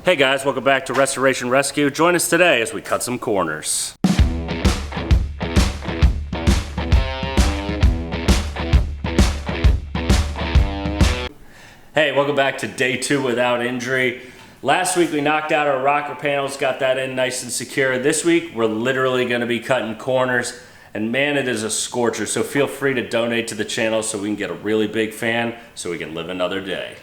Hey guys, welcome back to Restoration Rescue. Join us today as we cut some corners. Hey, welcome back to day 2 without injury. Last week we knocked out our rocker panels, got that in nice and secure. This week we're literally going to be cutting corners, and man, it is a scorcher. So feel free to donate to the channel so we can get a really big fan so we can live another day.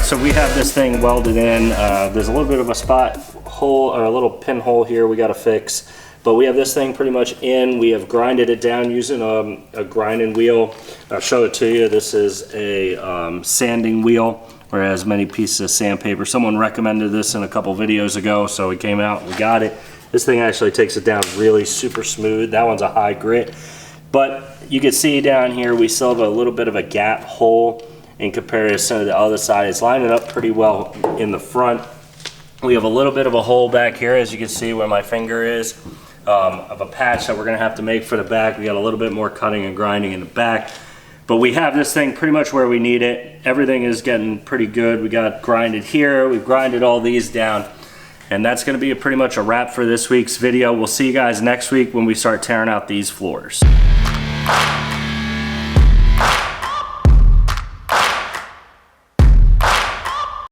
So we have this thing welded in. There's a little bit of a spot hole or a little pinhole here we got to fix, but we have this thing pretty much in. We have grinded it down using a grinding wheel. I'll show it to you. This is a sanding wheel where it has many pieces of sandpaper. Someone recommended this in a couple videos ago, so we came out and we got it. This thing actually takes it down really super smooth. That one's a high grit, but you can see down here we still have a little bit of a gap hole in comparison to the other side. It's lining up pretty well in the front. We have a little bit of a hole back here, as you can see where my finger is, of a patch that we're gonna have to make for the back. We got a little bit more cutting and grinding in the back, but we have this thing pretty much where we need it. Everything is getting pretty good. We got grinded here, we've grinded all these down, and that's gonna be pretty much a wrap for this week's video. We'll see you guys next week when we start tearing out these floors.